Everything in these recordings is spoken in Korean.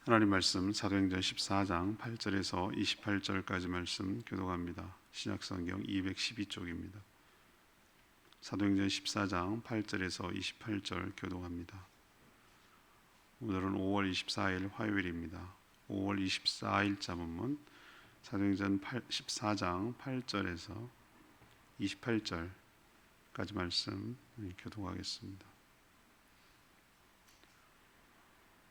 하나님 말씀 사도행전 14장 8절에서 28절까지 말씀 교독합니다. 신약성경 212쪽입니다. 사도행전 14장 8절에서 28절 교독합니다. 오늘은 5월 24일 화요일입니다. 5월 24일 자문문 사도행전 14장 8절에서 28절까지 말씀 교독하겠습니다.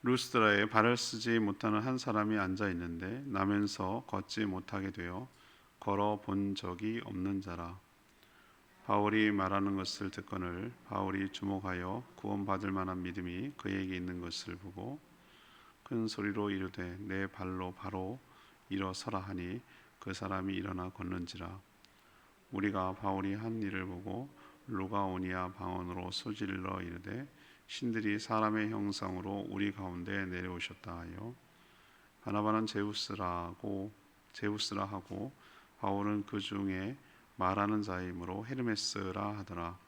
루스드라에 발을 쓰지 못하는 한 사람이 앉아 있는데 나면서 걷지 못하게 되어 걸어 본 적이 없는 자라. 바울이 말하는 것을 듣거늘 바울이 주목하여 구원받을 만한 믿음이 그에게 있는 것을 보고 큰 소리로 이르되 내 발로 바로 일어서라 하니 그 사람이 일어나 걷는지라. 우리가 바울이 한 일을 보고 루가오니아 방언으로 소질러 이르되 신들이 사람의 형상으로 우리 가운데 내려오셨다 하여 바나바는 제우스라 하고 바울은 그 중에 말하는 자이므로 헤르메스라 하더라.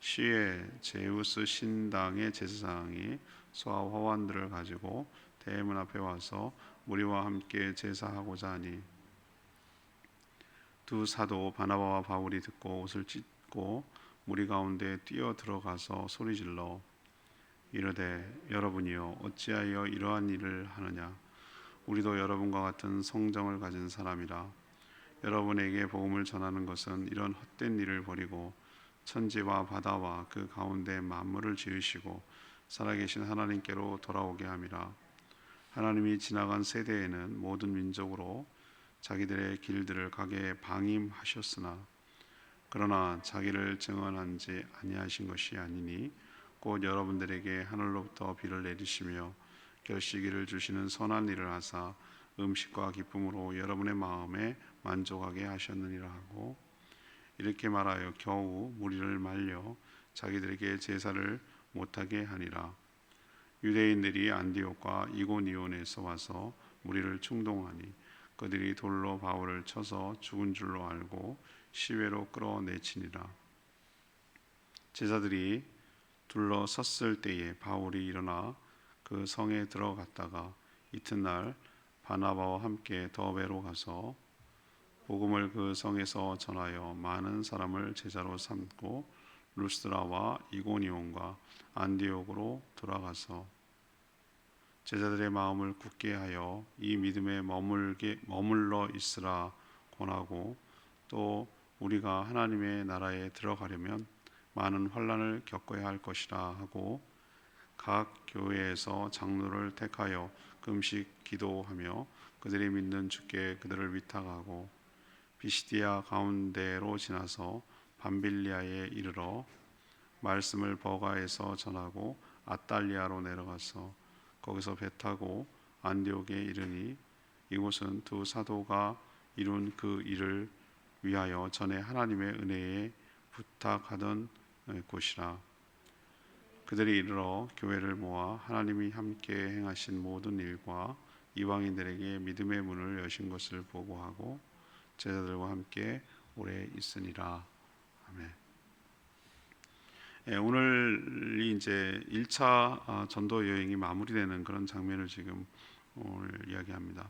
시에 제우스 신당의 제사장이 소와 화환들을 가지고 대문 앞에 와서 우리와 함께 제사하고자 하니 두 사도 바나바와 바울이 듣고 옷을 찢고 무리 가운데 뛰어 들어가서 소리질러 이르되 여러분이여 어찌하여 이러한 일을 하느냐. 우리도 여러분과 같은 성정을 가진 사람이라. 여러분에게 복음을 전하는 것은 이런 헛된 일을 버리고 천지와 바다와 그 가운데 만물을 지으시고 살아계신 하나님께로 돌아오게 함이라. 하나님이 지나간 세대에는 모든 민족으로 자기들의 길들을 가게 방임하셨으나 그러나 자기를 증언한지 아니하신 것이 아니니 곧 여러분들에게 하늘로부터 비를 내리시며 결시기를 주시는 선한 일을 하사 음식과 기쁨으로 여러분의 마음에 만족하게 하셨느니라 하고 이렇게 말하여 겨우 무리를 말려 자기들에게 제사를 못하게 하니라. 유대인들이 안디옥과 이고니온에서 와서 무리를 충동하니 그들이 돌로 바울을 쳐서 죽은 줄로 알고 시외로 끌어내치니라. 제자들이 둘러섰을 때에 바울이 일어나 그 성에 들어갔다가 이튿날 바나바와 함께 더베로 가서 복음을 그 성에서 전하여 많은 사람을 제자로 삼고 루스드라와 이고니온과 안디옥으로 돌아가서 제자들의 마음을 굳게 하여 이 믿음에 머물러 있으라 권하고 또 우리가 하나님의 나라에 들어가려면 많은 환난을 겪어야 할 것이라 하고 각 교회에서 장로를 택하여 금식 기도하며 그들이 믿는 주께 그들을 위탁하고 비시디아 가운데로 지나서 밤빌리아에 이르러 말씀을 버가에서 전하고 아달리아로 내려가서 거기서 배 타고 안디옥에 이르니 이곳은 두 사도가 이룬 그 일을 위하여 전에 하나님의 은혜에 부탁하던 곳이라. 그들이 이르러 교회를 모아 하나님이 함께 행하신 모든 일과 이방인들에게 믿음의 문을 여신 것을 보고하고 제자들과 함께 오래 있으니라. 아멘. 오늘이 이제 1차 전도 여행이 마무리되는 그런 장면을 지금 오늘 이야기합니다.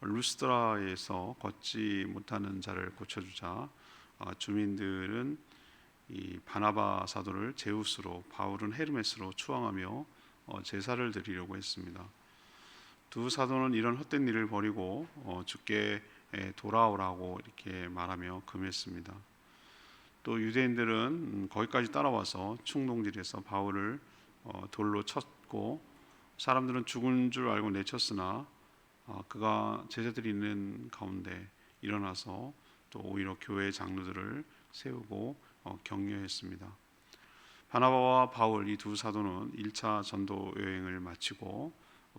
루스드라에서 걷지 못하는 자를 고쳐주자 주민들은 이 바나바 사도를 제우스로 바울은 헤르메스로 추앙하며 제사를 드리려고 했습니다. 두 사도는 이런 헛된 일을 버리고 주께 돌아오라고 이렇게 말하며 금했습니다. 또 유대인들은 거기까지 따라와서 충동질해서 바울을 돌로 쳤고 사람들은 죽은 줄 알고 내쳤으나 그가 제자들이 있는 가운데 일어나서 또 오히려 교회 장로들을 세우고 격려했습니다. 바나바와 바울 이 두 사도는 1차 전도 여행을 마치고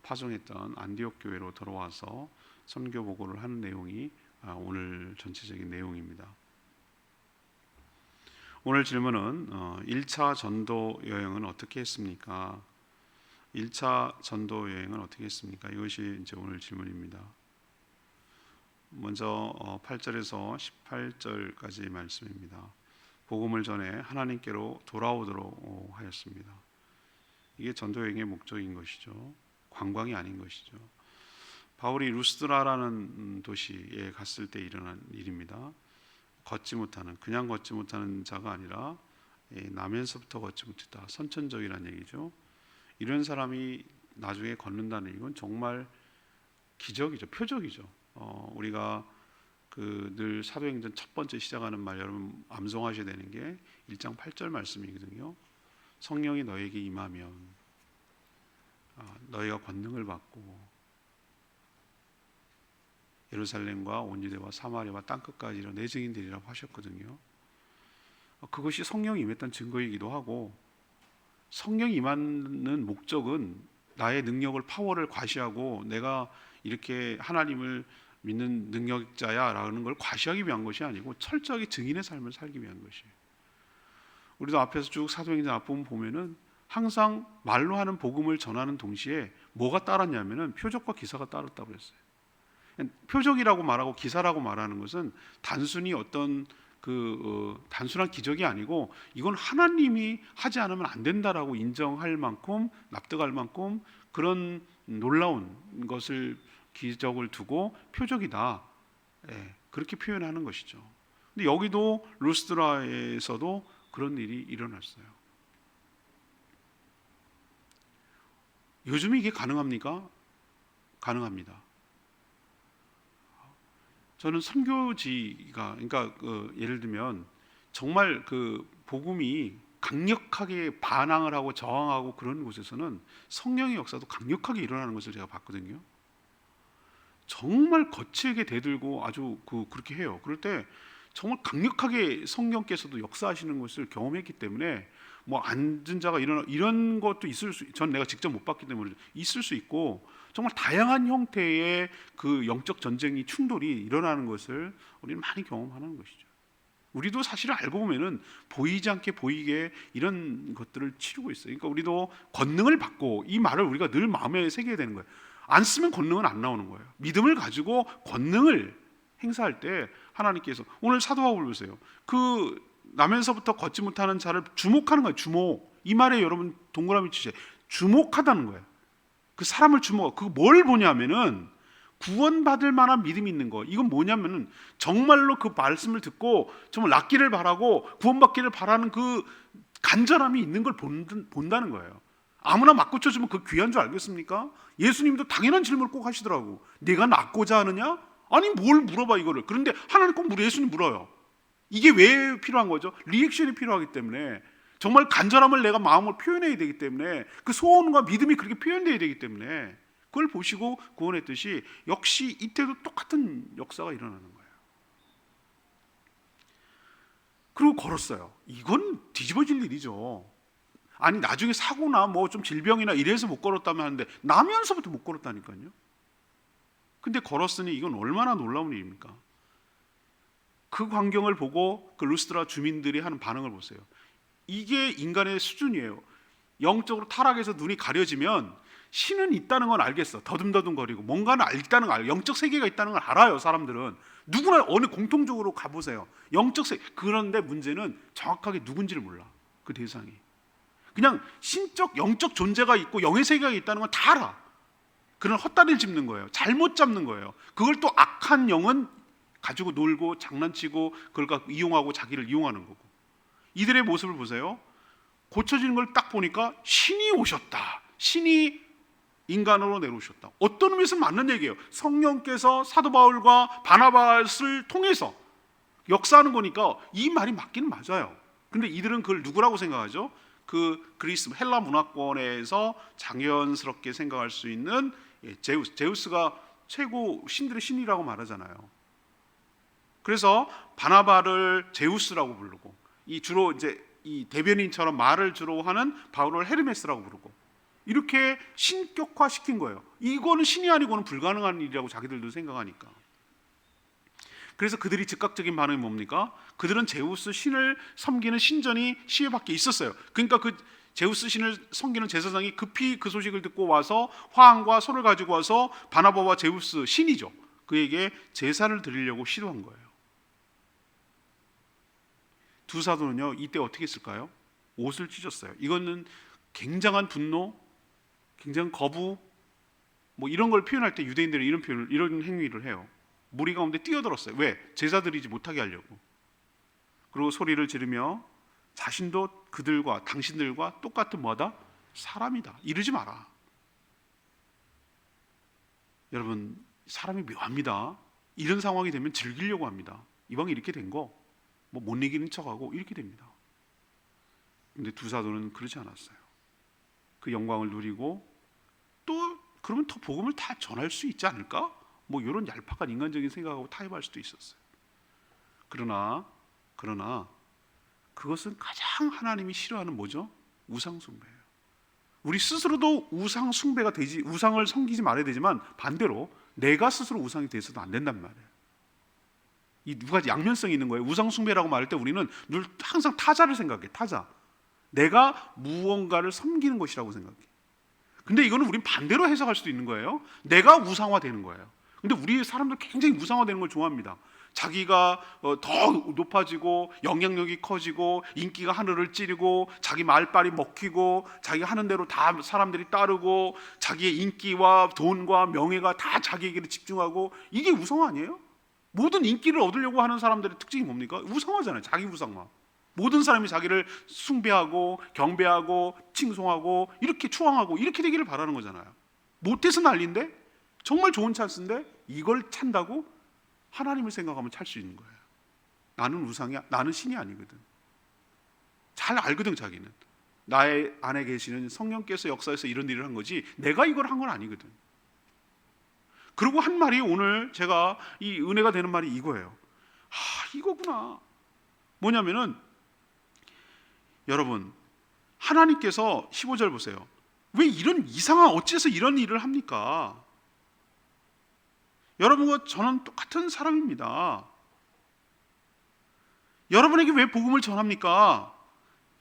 파송했던 안디옥 교회로 돌아와서 선교 보고를 하는 내용이 오늘 전체적인 내용입니다. 오늘 질문은 1차 전도 여행은 어떻게 했습니까? 1차 전도 여행은 어떻게 했습니까? 이것이 이제 오늘 질문입니다. 먼저 8절에서 18절까지 말씀입니다. 복음을 전해 하나님께로 돌아오도록 하였습니다. 이게 전도 여행의 목적인 것이죠. 관광이 아닌 것이죠. 바울이 루스드라라는 도시에 갔을 때 일어난 일입니다. 그냥 걷지 못하는 자가 아니라 나면서부터 걷지 못했다. 선천적이라는 얘기죠. 이런 사람이 나중에 걷는다는 이건 정말 기적이죠. 표적이죠. 우리가 늘 사도행전 첫 번째 시작하는 말 여러분 암송하셔야 되는 게 1장 8절 말씀이거든요. 성령이 너에게 임하면 너희가 권능을 받고 예루살렘과 온 유대와 사마리아와 땅끝까지 이런 내 증인들이라고 하셨거든요. 그것이 성령이 임했다는 증거이기도 하고, 성령이 임하는 목적은 나의 능력을 파워를 과시하고 내가 이렇게 하나님을 믿는 능력자야라는 걸 과시하기 위한 것이 아니고 철저하게 증인의 삶을 살기 위한 것이에요. 우리도 앞에서 쭉 사도행전 앞부분 보면은 항상 말로 하는 복음을 전하는 동시에 뭐가 따랐냐면은 표적과 기사가 따랐다고 그랬어요. 표적이라고 말하고 기사라고 말하는 것은 단순히 어떤 단순한 기적이 아니고 이건 하나님이 하지 않으면 안 된다라고 인정할 만큼 납득할 만큼 그런 놀라운 것을 기적을 두고 표적이다. 그렇게 표현하는 것이죠. 근데 여기도 루스드라에서도 그런 일이 일어났어요. 요즘 이게 가능합니까? 가능합니다. 저는 선교지가 그러니까 예를 들면 정말 복음이 강력하게 반항을 하고 저항하고 그런 곳에서는 성령의 역사도 강력하게 일어나는 것을 제가 봤거든요. 정말 거칠게 대들고 아주 그렇게 해요. 그럴 때 정말 강력하게 성령께서도 역사하시는 것을 경험했기 때문에 뭐 앉은 자가 일어나 이런 것도 전 내가 직접 못 봤기 때문에 있을 수 있고 정말 다양한 형태의 영적 전쟁이 충돌이 일어나는 것을 우리는 많이 경험하는 것이죠. 우리도 사실 알고 보면은 보이지 않게 보이게 이런 것들을 치르고 있어요. 그러니까 우리도 권능을 받고 이 말을 우리가 늘 마음에 새겨야 되는 거예요. 안 쓰면 권능은 안 나오는 거예요. 믿음을 가지고 권능을 행사할 때 하나님께서 오늘 사도 바울 보세요. 나면서부터 걷지 못하는 자를 주목하는 거예요. 주목. 이 말에 여러분 동그라미 치세요. 주목하다는 거예요. 그 사람을 주목. 그거 뭘 보냐면은 구원받을 만한 믿음이 있는 거. 이건 뭐냐면은 정말로 그 말씀을 듣고 정말 낫기를 바라고 구원받기를 바라는 그 간절함이 있는 걸 본다는 거예요. 아무나 막 고쳐주면 그 귀한 줄 알겠습니까? 예수님도 당연한 질문을 꼭 하시더라고. 내가 낫고자 하느냐? 아니 뭘 물어봐 이거를. 그런데 하나님 꼭 예수님 물어요. 이게 왜 필요한 거죠? 리액션이 필요하기 때문에 정말 간절함을 내가 마음으로 표현해야 되기 때문에 그 소원과 믿음이 그렇게 표현돼야 되기 때문에 그걸 보시고 구원했듯이 역시 이때도 똑같은 역사가 일어나는 거예요. 그리고 걸었어요. 이건 뒤집어질 일이죠. 아니 나중에 사고나 뭐 좀 질병이나 이래서 못 걸었다면 하는데 나면서부터 못 걸었다니까요. 근데 걸었으니 이건 얼마나 놀라운 일입니까? 그 광경을 보고 그 루스드라 주민들이 하는 반응을 보세요. 이게 인간의 수준이에요. 영적으로 타락해서 눈이 가려지면 신은 있다는 건 알겠어. 더듬더듬거리고 뭔가는 있다는 걸 알아요. 영적 세계가 있다는 걸 알아요. 사람들은 누구나 어느 공통적으로 가보세요. 영적 세계. 그런데 문제는 정확하게 누군지를 몰라. 그 대상이. 그냥 신적 영적 존재가 있고 영의 세계가 있다는 건 다 알아. 그런 헛다리를 짚는 거예요. 잘못 잡는 거예요. 그걸 또 악한 영은 가지고 놀고 장난치고 그걸 갖고 이용하고 자기를 이용하는 거고. 이들의 모습을 보세요. 고쳐지는 걸 딱 보니까 신이 오셨다. 신이 인간으로 내려오셨다. 어떤 의미에서 맞는 얘기예요. 성령께서 사도 바울과 바나바를 통해서 역사하는 거니까 이 말이 맞기는 맞아요. 근데 이들은 그걸 누구라고 생각하죠? 그리스 헬라 문화권에서 장연스럽게 생각할 수 있는 제우스가 최고 신들의 신이라고 말하잖아요. 그래서 바나바를 제우스라고 부르고 주로 이 대변인처럼 말을 주로 하는 바울을 헤르메스라고 부르고 이렇게 신격화시킨 거예요. 이거는 신이 아니고는 불가능한 일이라고 자기들도 생각하니까. 그래서 그들이 즉각적인 반응이 뭡니까? 그들은 제우스 신을 섬기는 신전이 시외 밖에 있었어요. 그러니까 그 제우스 신을 섬기는 제사장이 급히 그 소식을 듣고 와서 화환과 소를 가지고 와서 바나바와 제우스 신이죠. 그에게 제사를 드리려고 시도한 거예요. 두 사도는요 이때 어떻게 했을까요? 옷을 찢었어요. 이거는 굉장한 분노, 굉장한 거부, 뭐 이런 걸 표현할 때 유대인들은 이런 행위를 해요. 무리 가운데 뛰어들었어요. 왜? 제사 드리지 못하게 하려고. 그리고 소리를 지르며 자신도 그들과 당신들과 똑같은 뭐다? 사람이다. 이러지 마라. 여러분, 사람이 묘합니다. 이런 상황이 되면 즐기려고 합니다. 이방이 이렇게 된 거 뭐 못 이기는 척하고 이렇게 됩니다. 근데 두 사도는 그러지 않았어요. 그 영광을 누리고 또 그러면 더 복음을 다 전할 수 있지 않을까? 뭐 이런 얄팍한 인간적인 생각하고 타협할 수도 있었어요. 그러나 그것은 가장 하나님이 싫어하는 뭐죠? 우상 숭배예요. 우리 스스로도 우상 숭배가 되지, 우상을 섬기지 말아야 되지만 반대로 내가 스스로 우상이 돼서도 안 된단 말이에요. 이 두 가지 양면성이 있는 거예요. 우상 숭배라고 말할 때 우리는 늘 항상 타자를 생각해. 타자. 내가 무언가를 섬기는 것이라고 생각해. 근데 이거는 우린 반대로 해석할 수도 있는 거예요. 내가 우상화되는 거예요. 근데 우리 사람들 굉장히 우상화되는 걸 좋아합니다. 자기가 더 높아지고 영향력이 커지고 인기가 하늘을 찌르고 자기 말빨이 먹히고 자기가 하는 대로 다 사람들이 따르고 자기의 인기와 돈과 명예가 다 자기에게 집중하고, 이게 우상화 아니에요? 모든 인기를 얻으려고 하는 사람들의 특징이 뭡니까? 우상화잖아요. 자기 우상화. 모든 사람이 자기를 숭배하고 경배하고 칭송하고 이렇게 추앙하고 이렇게 되기를 바라는 거잖아요. 못해서 난리인데, 정말 좋은 찬스인데 이걸 찬다고? 하나님을 생각하면 찰 수 있는 거예요. 나는 우상이야. 나는 신이 아니거든. 잘 알거든. 자기는 나의 안에 계시는 성령께서 역사에서 이런 일을 한 거지 내가 이걸 한 건 아니거든. 그리고 한 말이 오늘 제가 이 은혜가 되는 말이 이거예요. 이거구나. 뭐냐면은 여러분, 하나님께서 15절 보세요. 왜 이런 이상한, 어째서 이런 일을 합니까? 여러분과 저는 똑같은 사람입니다. 여러분에게 왜 복음을 전합니까?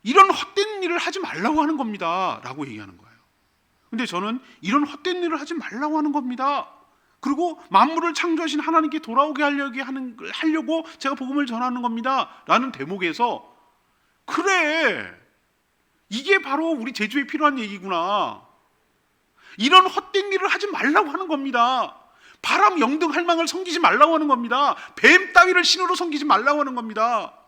이런 헛된 일을 하지 말라고 하는 겁니다 라고 얘기하는 거예요. 근데 저는 이런 헛된 일을 하지 말라고 하는 겁니다, 그리고 만물을 창조하신 하나님께 돌아오게 하려고 제가 복음을 전하는 겁니다 라는 대목에서, 그래, 이게 바로 우리 제주에 필요한 얘기구나. 이런 헛된 일을 하지 말라고 하는 겁니다. 바람, 영등, 할망을 섬기지 말라고 하는 겁니다. 뱀 따위를 신으로 섬기지 말라고 하는 겁니다.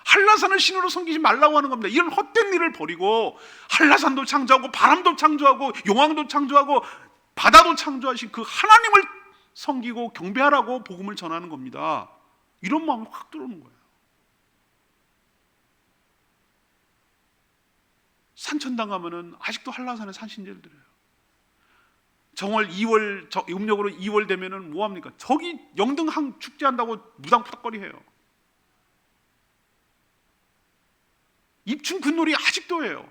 한라산을 신으로 섬기지 말라고 하는 겁니다. 이런 헛된 일을 버리고 한라산도 창조하고 바람도 창조하고 용왕도 창조하고 바다도 창조하신 그 하나님을 섬기고 경배하라고 복음을 전하는 겁니다. 이런 마음이 확 들어오는 거예요. 산천당 가면은 아직도 한라산에 산신제를 드려요. 정월 2월 음력으로 2월 되면은 뭐 합니까? 저기 영등항 축제한다고 무당푸닥거리 해요. 입춘 근놀이 아직도 해요.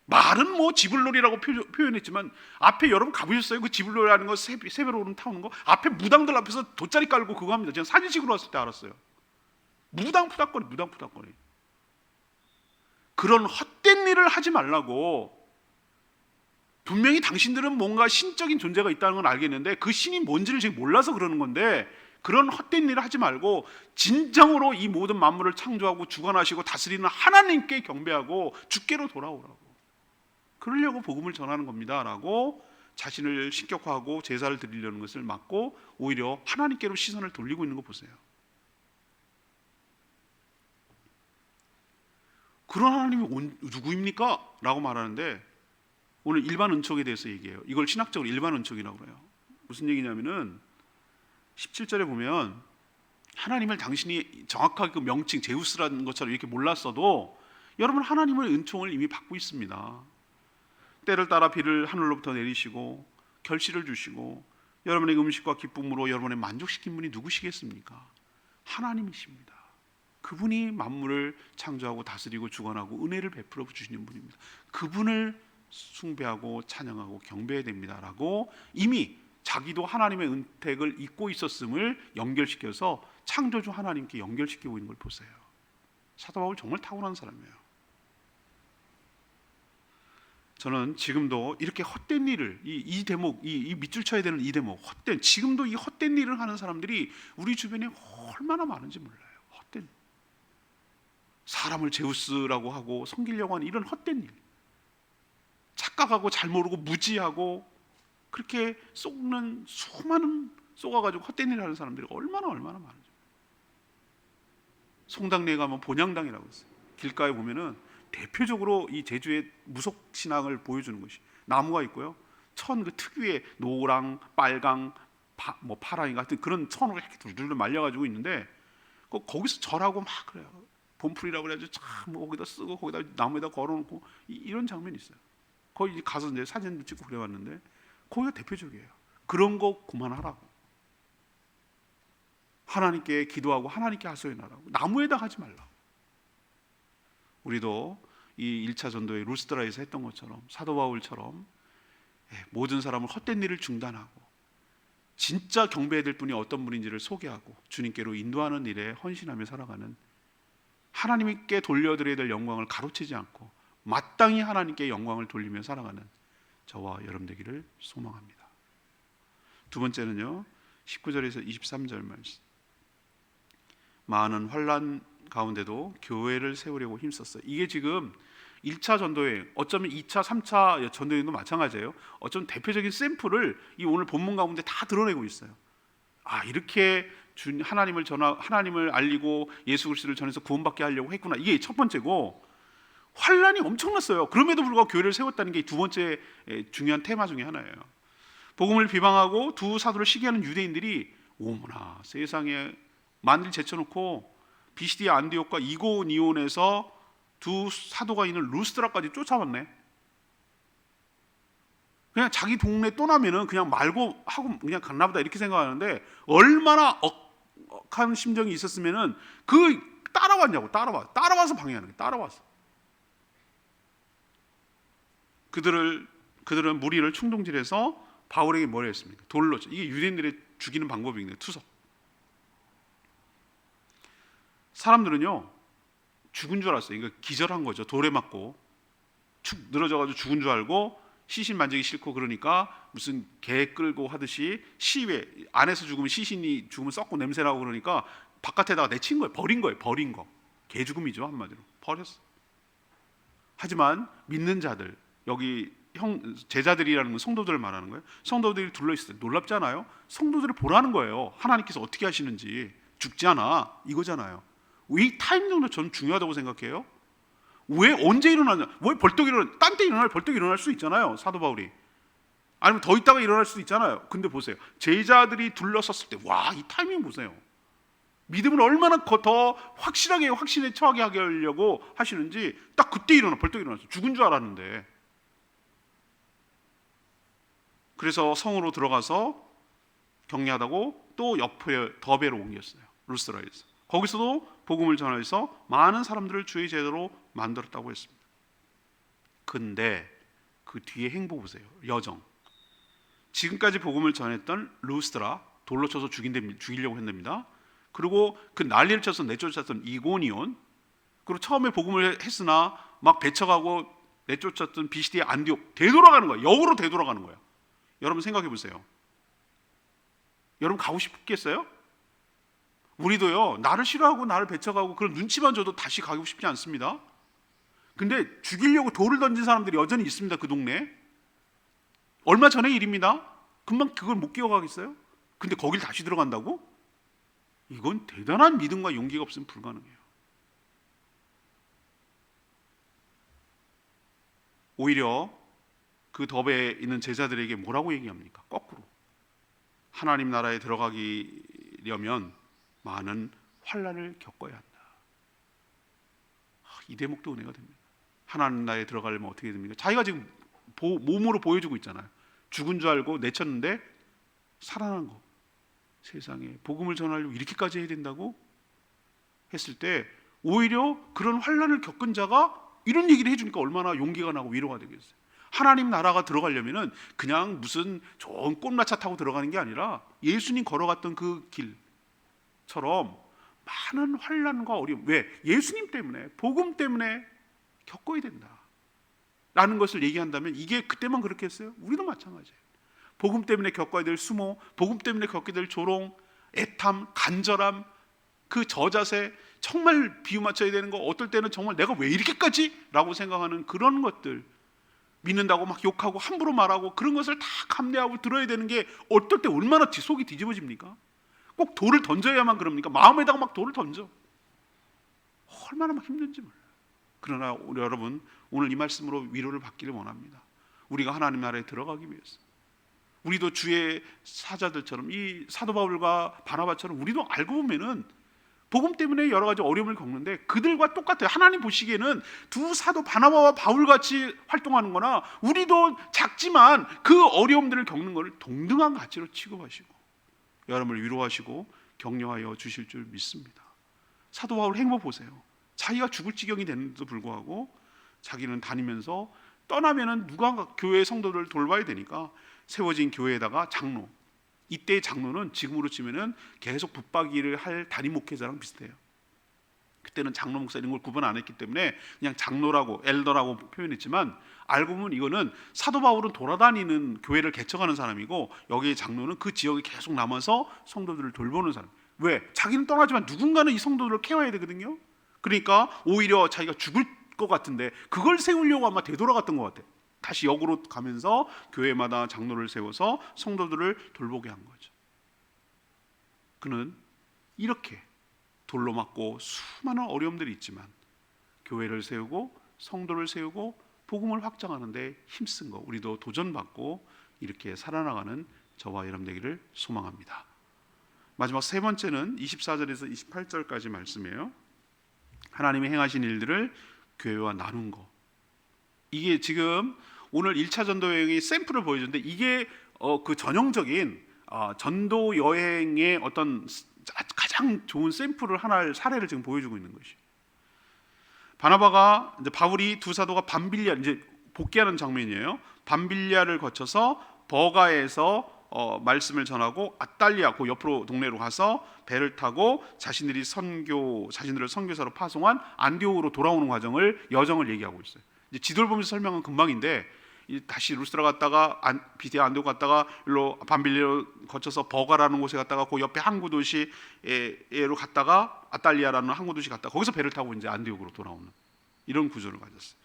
말은 뭐 지불놀이라고 표현했지만 앞에 여러분 가보셨어요? 그 지불놀이라는 거 새벽으로 오름 타오는 거 앞에 무당들 앞에서 돗자리 깔고 그거 합니다. 제가 사진 찍으러 왔을 때 알았어요. 무당푸닥거리. 그런 헛된 일을 하지 말라고. 분명히 당신들은 뭔가 신적인 존재가 있다는 건 알겠는데 그 신이 뭔지를 지금 몰라서 그러는 건데, 그런 헛된 일을 하지 말고 진정으로 이 모든 만물을 창조하고 주관하시고 다스리는 하나님께 경배하고 주께로 돌아오라고, 그러려고 복음을 전하는 겁니다 라고 자신을 신격화하고 제사를 드리려는 것을 막고 오히려 하나님께로 시선을 돌리고 있는 거 보세요. 그런 하나님이 누구입니까? 라고 말하는데, 오늘 일반 은총에 대해서 얘기해요. 이걸 신학적으로 일반 은총이라고 그래요. 무슨 얘기냐면은 17절에 보면 하나님을 당신이 정확하게 그 명칭 제우스라는 것처럼 이렇게 몰랐어도 여러분 하나님의 은총을 이미 받고 있습니다. 때를 따라 비를 하늘로부터 내리시고 결실을 주시고 여러분의 음식과 기쁨으로 여러분의 만족시킨 분이 누구시겠습니까? 하나님이십니다. 그분이 만물을 창조하고 다스리고 주관하고 은혜를 베풀어 주시는 분입니다. 그분을 숭배하고 찬양하고 경배해야 됩니다라고 이미 자기도 하나님의 은택을 잊고 있었음을 연결시켜서 창조주 하나님께 연결시키고 있는 걸 보세요. 사도 바울 정말 탁월한 사람이에요. 저는 지금도 이렇게 헛된 일을 이 대목, 이 밑줄 쳐야 되는 이 대목, 지금도 이 헛된 일을 하는 사람들이 우리 주변에 얼마나 많은지 몰라요. 헛된 사람을 제우스라고 하고 섬기려고 하는 이런 헛된 일, 착각하고 잘 모르고 무지하고 그렇게 속는 수많은 속아가지고 헛된 일을 하는 사람들이 얼마나 많은지. 송당리에 가면 본향당이라고 있어요. 길가에 보면은 대표적으로 이 제주의 무속 신앙을 보여주는 것이 나무가 있고요. 천 그 특유의 노랑, 빨강, 뭐 파랑이 같은 그런 천으로 이렇게 둘둘 말려가지고 있는데 거기서 절하고 막 그래요. 봄풀이라고 그래가지고 참 거기다 쓰고 거기다 나무에다 걸어놓고 이런 장면이 있어요. 거기 가서 이제 사진도 찍고 그래왔는데 거기가 대표적이에요. 그런 거 그만하라고. 하나님께 기도하고 하나님께 하소연하라고. 나무에다 하지 말라고. 우리도 이 1차 전도에 루스드라에서 했던 것처럼 사도 바울처럼 모든 사람을 헛된 일을 중단하고 진짜 경배해야 될 분이 어떤 분인지를 소개하고 주님께로 인도하는 일에 헌신하며 살아가는, 하나님께 돌려드려야 될 영광을 가로채지 않고 마땅히 하나님께 영광을 돌리며 살아가는 저와 여러분 되기를 소망합니다. 두 번째는요, 19절에서 23절 말씀. 많은 환난 가운데도 교회를 세우려고 힘썼어요. 이게 지금 1차 전도여행, 어쩌면 2차, 3차 전도여행도 마찬가지예요. 어쩌면 대표적인 샘플을 이 오늘 본문 가운데 다 드러내고 있어요. 이렇게 하나님을 알리고 예수 그리스도를 전해서 구원받게 하려고 했구나. 이게 첫 번째고, 환난이 엄청났어요. 그럼에도 불구하고 교회를 세웠다는 게 두 번째 중요한 테마 중에 하나예요. 복음을 비방하고 두 사도를 시기하는 유대인들이 오므나 세상에 만일 제쳐놓고 비시디아 안디옥과 이고니온에서 두 사도가 있는 루스드라까지 쫓아왔네. 그냥 자기 동네 떠나면은 그냥 말고 하고 그냥 갔나보다 이렇게 생각하는데, 얼마나 억한 심정이 있었으면은 따라왔냐고. 따라와서 방해하는 거예요. 따라와서. 그들은 무리를 충동질해서 바울에게 뭘 했습니까? 돌로. 이게 유대인들의 죽이는 방법이거든요. 투석. 사람들은요 죽은 줄 알았어요. 이거 기절한 거죠. 돌에 맞고 축 늘어져가지고 죽은 줄 알고 시신 만지기 싫고, 그러니까 무슨 개 끌고 하듯이 시외 안에서 죽으면 시신이 죽으면 썩고 냄새나고 그러니까 바깥에다가 내친 거예요. 버린 거. 개 죽음이죠, 한마디로. 버렸어. 하지만 믿는 자들, 여기 제자들이라는 건 성도들을 말하는 거예요. 성도들이 둘러있어요. 놀랍지 않아요? 성도들을 보라는 거예요. 하나님께서 어떻게 하시는지. 죽지 않아, 이거잖아요. 이 타이밍도 저는 중요하다고 생각해요. 왜 언제 일어나냐? 왜 벌떡 일어나? 딴 때 벌떡 일어날 수 있잖아요, 사도 바울이. 아니면 더 있다가 일어날 수도 있잖아요. 근데 보세요, 제자들이 둘러섰을 때, 와, 이 타이밍 보세요. 믿음을 얼마나 더 확신에 처하게 하려고 하시는지. 딱 그때 벌떡 일어났어요. 죽은 줄 알았는데. 그래서 성으로 들어가서 격려하다고 또 옆에 더베로 옮겼어요, 루스드라에서. 거기서도 복음을 전해서 많은 사람들을 주의 제자로 만들었다고 했습니다. 근데 그 뒤에 행보 보세요. 여정. 지금까지 복음을 전했던 루스드라, 돌로 쳐서 죽이려고 했답니다. 그리고 그 난리를 쳐서 내쫓았던 이고니온, 그리고 처음에 복음을 했으나 막 배척하고 내쫓았던 비시디아 안디옥, 되돌아가는 거예요. 역으로 되돌아가는 거예요. 여러분 생각해 보세요. 여러분 가고 싶겠어요? 우리도요, 나를 싫어하고 나를 배척하고 그런 눈치만 줘도 다시 가고 싶지 않습니다. 근데 죽이려고 돌을 던진 사람들이 여전히 있습니다, 그 동네에. 얼마 전의 일입니다. 금방 그걸 못 기억하겠어요? 근데 거길 다시 들어간다고? 이건 대단한 믿음과 용기가 없으면 불가능해요. 오히려 그 덥에 있는 제자들에게 뭐라고 얘기합니까? 거꾸로. 하나님 나라에 들어가려면 많은 환난을 겪어야 한다. 이 대목도 은혜가 됩니다. 하나님 나라에 들어가려면 어떻게 됩니까? 자기가 지금 몸으로 보여주고 있잖아요. 죽은 줄 알고 내쳤는데 살아난 거. 세상에 복음을 전하려고 이렇게까지 해야 된다고 했을 때, 오히려 그런 환난을 겪은 자가 이런 얘기를 해주니까 얼마나 용기가 나고 위로가 되겠어요. 하나님 나라가 들어가려면은 그냥 무슨 좋은 꽃마차 타고 들어가는 게 아니라 예수님 걸어갔던 그 길처럼 많은 환난과 어려움, 왜? 예수님 때문에, 복음 때문에 겪어야 된다 라는 것을 얘기한다면, 이게 그때만 그렇게 했어요? 우리도 마찬가지예요. 복음 때문에 겪어야 될 수모, 복음 때문에 겪게 될 조롱, 애탐, 간절함, 그 저자세, 정말 비유 맞춰야 되는 거, 어떨 때는 정말 내가 왜 이렇게까지? 라고 생각하는 그런 것들, 믿는다고 막 욕하고 함부로 말하고 그런 것을 다 감내하고 들어야 되는 게 어떨 때 얼마나 속이 뒤집어집니까? 꼭 돌을 던져야만 그럽니까? 마음에다가 막 돌을 던져. 얼마나 막 힘든지 몰라요. 그러나 우리 여러분, 오늘 이 말씀으로 위로를 받기를 원합니다. 우리가 하나님 나라에 들어가기 위해서 우리도 주의 사자들처럼 이 사도 바울과 바나바처럼 우리도 알고 보면은 복음 때문에 여러 가지 어려움을 겪는데 그들과 똑같아요. 하나님 보시기에는 두 사도 바나바와 바울같이 활동하는 거나 우리도 작지만 그 어려움들을 겪는 것을 동등한 가치로 취급하시고 여러분을 위로하시고 격려하여 주실 줄 믿습니다. 사도 바울 행보 보세요. 자기가 죽을 지경이 됐는데도 불구하고 자기는 다니면서 떠나면은 누가 교회 성도들을 돌봐야 되니까 세워진 교회에다가 장로, 이때의 장로는 지금으로 치면은 계속 붙박이를 할 담임 목회자랑 비슷해요. 그때는 장로 목사 이런 걸 구분 안 했기 때문에 그냥 장로라고 엘더라고 표현했지만 알고 보면 이거는 사도 바울은 돌아다니는 교회를 개척하는 사람이고 여기의 장로는 그 지역에 계속 남아서 성도들을 돌보는 사람. 왜? 자기는 떠나지만 누군가는 이 성도들을 케어해야 되거든요. 그러니까 오히려 자기가 죽을 것 같은데 그걸 세우려고 아마 되돌아갔던 것 같아요. 다시 역으로 가면서 교회마다 장로를 세워서 성도들을 돌보게 한 거죠. 그는 이렇게 돌로 맞고 수많은 어려움들이 있지만 교회를 세우고 성도를 세우고 복음을 확장하는 데 힘쓴 거 우리도 도전받고 이렇게 살아나가는 저와 여러분 되기를 소망합니다. 마지막 세 번째는 24절에서 28절까지 말씀이에요. 하나님이 행하신 일들을 교회와 나눈 거. 이게 지금 오늘 1차 전도 여행이 샘플을 보여주는데 이게 그 전형적인 전도 여행의 어떤 가장 좋은 샘플을 하나를 사례를 지금 보여주고 있는 것이. 바나바가 이제 바울이 두 사도가 밤빌리아 이제 복귀하는 장면이에요. 밤빌리아를 거쳐서 버가에서 말씀을 전하고 아탈리아 그 옆으로 동네로 가서 배를 타고 자신들을 선교사로 파송한 안디옥으로 돌아오는 여정을 얘기하고 있어요. 이제 지도를 보면서 설명은 금방인데 다시 루스트라 갔다가 비디아 안디옥 갔다가 일로 밤빌리아로 거쳐서 버가라는 곳에 갔다가 그 옆에 항구 도시로 갔다가 아탈리아라는 항구 도시 갔다가 거기서 배를 타고 이제 안디옥으로 돌아오는 이런 구조를 가졌어요.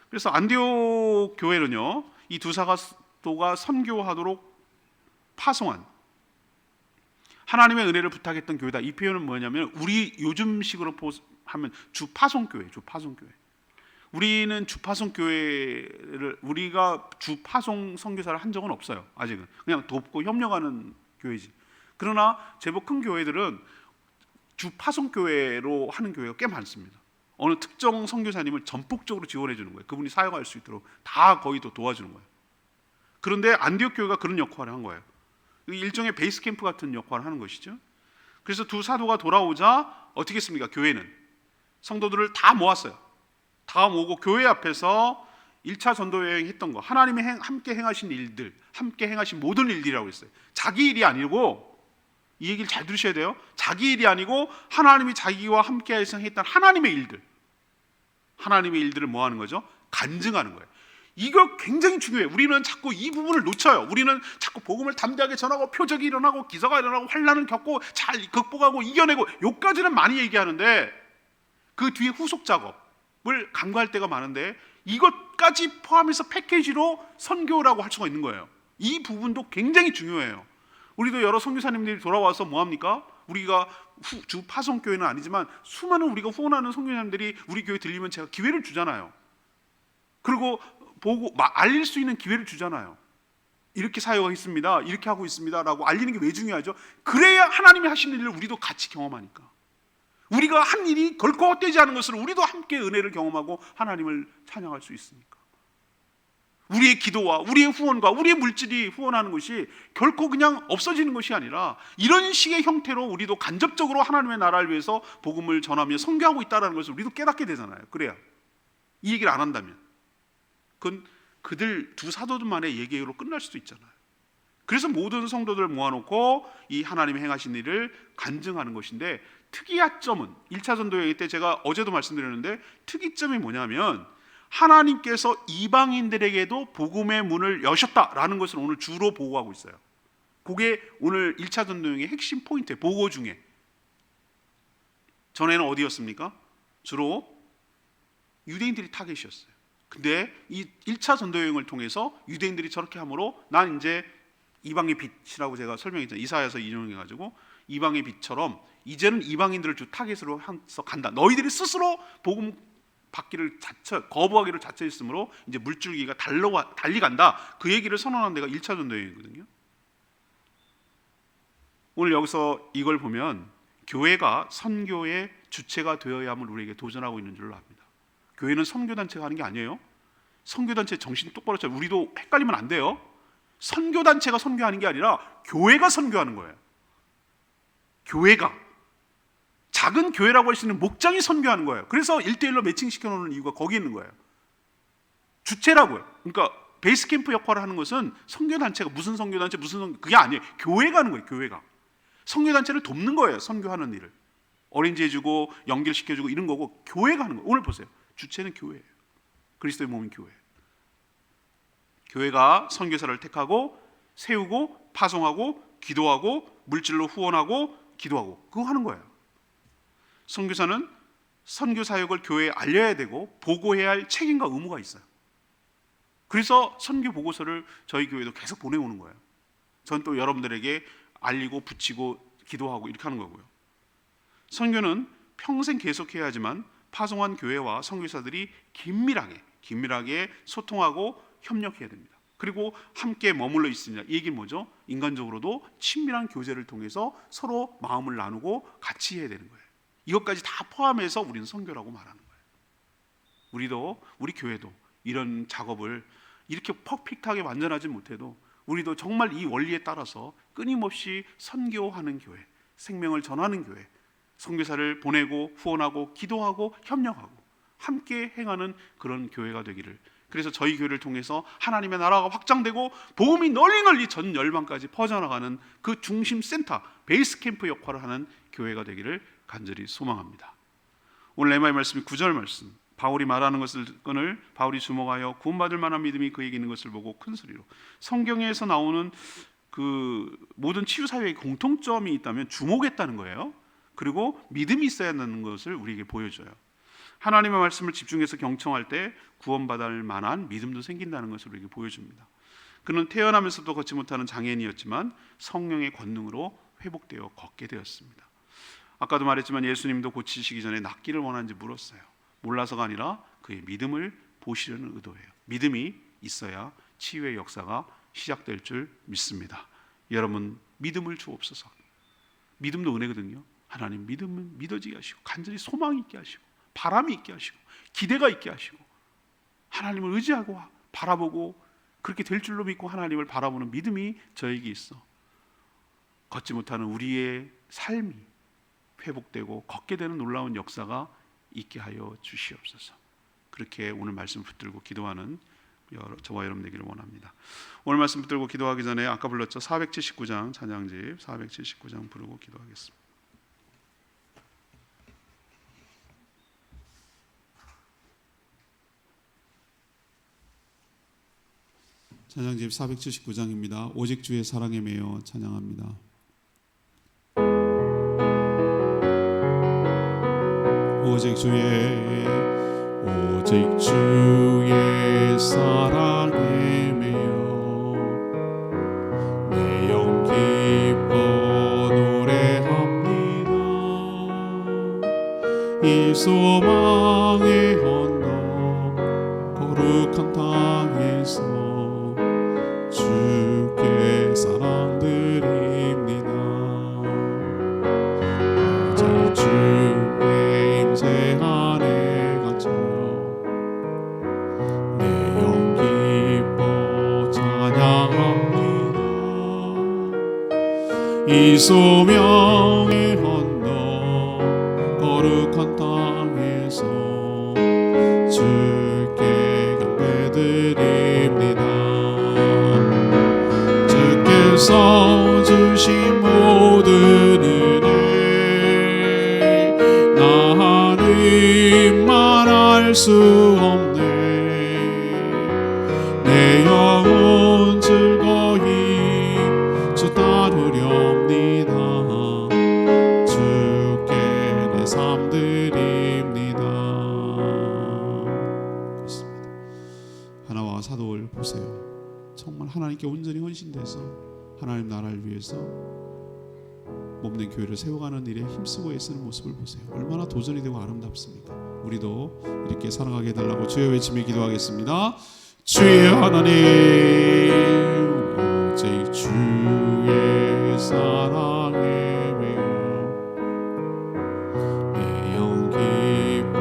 그래서 안디옥 교회는요, 이 두 사도가 선교하도록 파송한 하나님의 은혜를 부탁했던 교회다. 이 표현은 뭐냐면 우리 요즘식으로 하면 주파송교회. 우리는 주파송교회를 우리가 주파송 선교사를 한 적은 없어요. 아직은 그냥 돕고 협력하는 교회지. 그러나 제법 큰 교회들은 주파송교회로 하는 교회가 꽤 많습니다. 어느 특정 선교사님을 전폭적으로 지원해 주는 거예요. 그분이 사역할 수 있도록 다 거의 도와주는 거예요. 그런데 안디옥 교회가 그런 역할을 한 거예요. 일종의 베이스 캠프 같은 역할을 하는 것이죠. 그래서 두 사도가 돌아오자 어떻게 했습니까? 교회는 성도들을 다 모았어요. 다 모으고 교회 앞에서 1차 전도 여행 했던 거, 하나님이 함께 행하신 일들, 함께 행하신 모든 일들이라고 했어요. 자기 일이 아니고, 이 얘기를 잘 들으셔야 돼요. 자기 일이 아니고 하나님이 자기와 함께 했던 하나님의 일들, 하나님의 일들을 뭐 하는 거죠? 간증하는 거예요. 이거 굉장히 중요해요. 우리는 자꾸 이 부분을 놓쳐요. 우리는 자꾸 복음을 담대하게 전하고 표적이 일어나고 기사가 일어나고 환난을 겪고 잘 극복하고 이겨내고 여기까지는 많이 얘기하는데 그 뒤에 후속 작업을 간과할 때가 많은데 이것까지 포함해서 패키지로 선교라고 할 수가 있는 거예요. 이 부분도 굉장히 중요해요. 우리도 여러 선교사님들이 돌아와서 뭐합니까? 우리가 주 파송교회는 아니지만 수많은 우리가 후원하는 선교사님들이 우리 교회 들리면 제가 기회를 주잖아요. 그리고 보고 알릴 수 있는 기회를 주잖아요. 이렇게 사역하고 있습니다, 이렇게 하고 있습니다 라고 알리는 게 왜 중요하죠? 그래야 하나님이 하시는 일을 우리도 같이 경험하니까. 우리가 한 일이 결코 헛되지 않은 것을 우리도 함께 은혜를 경험하고 하나님을 찬양할 수 있으니까. 우리의 기도와 우리의 후원과 우리의 물질이 후원하는 것이 결코 그냥 없어지는 것이 아니라 이런 식의 형태로 우리도 간접적으로 하나님의 나라를 위해서 복음을 전하며 선교하고 있다는 것을 우리도 깨닫게 되잖아요. 그래야 이 얘기를 안 한다면 그건 그들 두 사도들만의 얘기로 끝날 수도 있잖아요. 그래서 모든 성도들을 모아놓고 이 하나님이 행하신 일을 간증하는 것인데 특이점은 1차 전도 여행 때 제가 어제도 말씀드렸는데 특이점이 뭐냐면 하나님께서 이방인들에게도 복음의 문을 여셨다라는 것을 오늘 주로 보고하고 있어요. 그게 오늘 1차 전도 여행의 핵심 포인트예요. 보고 중에. 전에는 어디였습니까? 주로 유대인들이 타겟이었어요. 근데 이 1차 전도 여행을 통해서 유대인들이 저렇게 함으로 난 이제 이방의 빛이라고 제가 설명했잖아요. 이사야서 인용해가지고 이방의 빛처럼 이제는 이방인들을 주 타겟으로 해서 간다. 너희들이 스스로 복음 받기를 거부하기를 자처했으므로 이제 물줄기가 달리 간다. 그 얘기를 선언한 데가 1차 전도 여행이거든요. 오늘 여기서 이걸 보면 교회가 선교의 주체가 되어야 함을 우리에게 도전하고 있는 줄로 압니다. 교회는 선교단체가 하는 게 아니에요. 선교단체 정신 똑바로 차려. 우리도 헷갈리면 안 돼요. 선교단체가 선교하는 게 아니라 교회가 선교하는 거예요. 교회가 작은 교회라고 할 수 있는 목장이 선교하는 거예요. 그래서 1대1로 매칭시켜 놓는 이유가 거기 있는 거예요. 주체라고요. 그러니까 베이스 캠프 역할을 하는 것은 선교단체가 무슨 선교단체 무슨 선교 그게 아니에요. 교회가 하는 거예요. 교회가 선교단체를 돕는 거예요. 선교하는 일을 어린이집 해주고 연결시켜주고 이런 거고 교회가 하는 거예요. 오늘 보세요. 주체는 교회예요. 그리스도의 몸인 교회. 교회가 선교사를 택하고 세우고 파송하고 기도하고 물질로 후원하고 기도하고 그거 하는 거예요. 선교사는 선교 사역을 교회에 알려야 되고 보고해야 할 책임과 의무가 있어요. 그래서 선교 보고서를 저희 교회도 계속 보내오는 거예요. 전 또 여러분들에게 알리고 붙이고 기도하고 이렇게 하는 거고요. 선교는 평생 계속해야 하지만 파송한 교회와 선교사들이 긴밀하게 소통하고 협력해야 됩니다. 그리고 함께 머물러 있습니다. 이 얘기는 뭐죠? 인간적으로도 친밀한 교제를 통해서 서로 마음을 나누고 같이 해야 되는 거예요. 이것까지 다 포함해서 우리는 선교라고 말하는 거예요. 우리 교회도 이런 작업을 이렇게 퍼펙트하게 완전하지 못해도 우리도 정말 이 원리에 따라서 끊임없이 선교하는 교회, 생명을 전하는 교회, 선교사를 보내고 후원하고 기도하고 협력하고 함께 행하는 그런 교회가 되기를. 그래서 저희 교회를 통해서 하나님의 나라가 확장되고 복음이 널리 전 열방까지 퍼져나가는 그 중심 센터, 베이스 캠프 역할을 하는 교회가 되기를 간절히 소망합니다. 오늘 레마의 말씀이 9절 말씀, 바울이 말하는 것을 끈을 바울이 주목하여 구원받을 만한 믿음이 그에게 있는 것을 보고 큰 소리로. 성경에서 나오는 그 모든 치유 사회의 공통점이 있다면 주목했다는 거예요. 그리고 믿음이 있어야 하는 것을 우리에게 보여줘요. 하나님의 말씀을 집중해서 경청할 때 구원받을 만한 믿음도 생긴다는 것을 우리에게 보여줍니다. 그는 태어나면서도 걷지 못하는 장애인이었지만 성령의 권능으로 회복되어 걷게 되었습니다. 아까도 말했지만 예수님도 고치시기 전에 낫기를 원하는지 물었어요. 몰라서가 아니라 그의 믿음을 보시려는 의도예요. 믿음이 있어야 치유의 역사가 시작될 줄 믿습니다. 여러분 믿음을 주옵소서. 믿음도 은혜거든요. 하나님 믿음은 믿어지게 하시고 간절히 소망이 있게 하시고 바람이 있게 하시고 기대가 있게 하시고 하나님을 의지하고 바라보고 그렇게 될 줄로 믿고 하나님을 바라보는 믿음이 저에게 있어 걷지 못하는 우리의 삶이 회복되고 걷게 되는 놀라운 역사가 있게 하여 주시옵소서. 그렇게 오늘 말씀 붙들고 기도하는 저와 여러분 되기를 원합니다. 오늘 말씀 붙들고 기도하기 전에 아까 불렀죠. 479장 찬양집 479장 부르고 기도하겠습니다. 찬양집 479장입니다. 오직 주의 사랑에 매여 찬양합니다. 오직 주의 사랑에 매여 내 영 기뻐 노래합니다. 이 소망의 언덕 거룩한 땅에서 주께 사랑드립니다. 오직 주의 임재 안에 갇혀 내 영 기뻐 찬양합니다. 이 소명의 언덕 거룩한 땅에서 주께 경배드립니다. 주께서 주신 모든 은혜 나는 말할 수 없네. 내 영혼 즐거이 주 따르렵니다. 주께 내 삶 드립니다. 그렇습니다. 헌신돼서 하나님 나라를 위해서 몸된 교회를 세워가는 일에 힘쓰고 애쓰는 모습을 보세요. 얼마나 도전이 되고 아름답습니까? 우리도 이렇게 살아가게 해달라고 주여 외치며 기도하겠습니다. 주의 하나님, 오직 주의 사랑에 매여 내 영 기뻐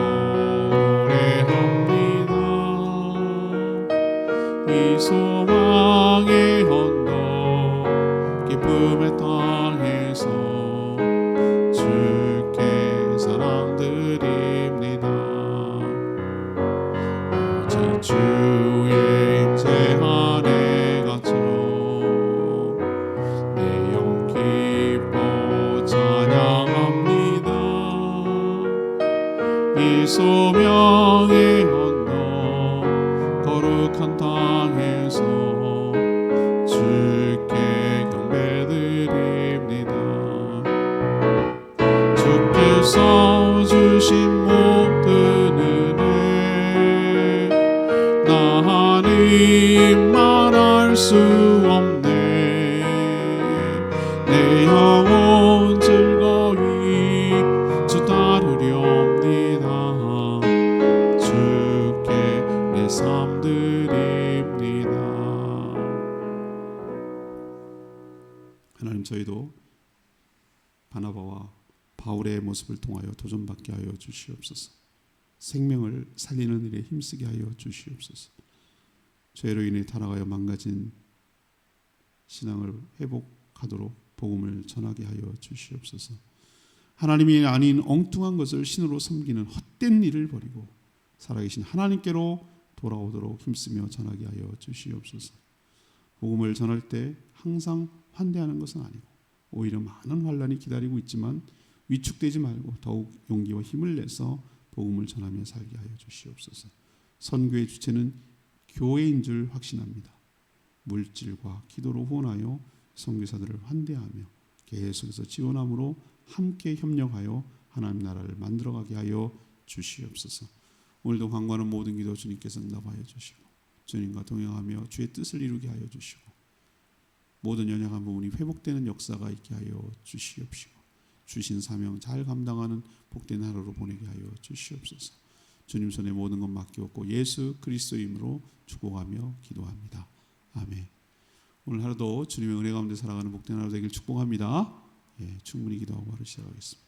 노래합니다. 이 소망의 언덕 기쁨의 땅에서 주께 사랑드립니다. 오직 주의 임재 안에 갇혀 내 영 기뻐 찬양합니다. 이 소명의 언덕 거룩한 땅에서 주께 경배드립니다. 주께서 주신 모든 은혜 하나님 말할 수 없네. 내 영혼 즐거이 주 따르렵니다. 주께 내 삶 드립니다. 하나님, 저희도 바나바와 바울의 모습을 통하여 도전받게 하여 주시옵소서. 생명을 살리는 일에 힘쓰게 하여 주시옵소서. 죄로 인해 타락하여 망가진 신앙을 회복하도록 복음을 전하게 하여 주시옵소서. 하나님이 아닌 엉뚱한 것을 신으로 섬기는 헛된 일을 버리고 살아계신 하나님께로 돌아오도록 힘쓰며 전하게 하여 주시옵소서. 복음을 전할 때 항상 환대하는 것은 아니고 오히려 많은 환난이 기다리고 있지만 위축되지 말고 더욱 용기와 힘을 내서 복음을 전하며 살게 하여 주시옵소서. 선교의 주체는 교회인 줄 확신합니다. 물질과 기도로 후원하여 선교사들을 환대하며 계속해서 지원함으로 함께 협력하여 하나님 나라를 만들어가게 하여 주시옵소서. 오늘도 간구하는 모든 기도 주님께서 응답하여 주시고 주님과 동행하며 주의 뜻을 이루게 하여 주시고 모든 연약한 부분이 회복되는 역사가 있게 하여 주시옵시고 주신 사명 잘 감당하는 복된 하루로 보내게 하여 주시옵소서. 주님 손에 모든 것 맡기었고 예수 그리스도의 이름으로 축복하며 기도합니다. 아멘. 오늘 하루도 주님의 은혜 가운데 살아가는 복된 하루 되길 축복합니다. 충분히 기도하고 하루 시작하겠습니다.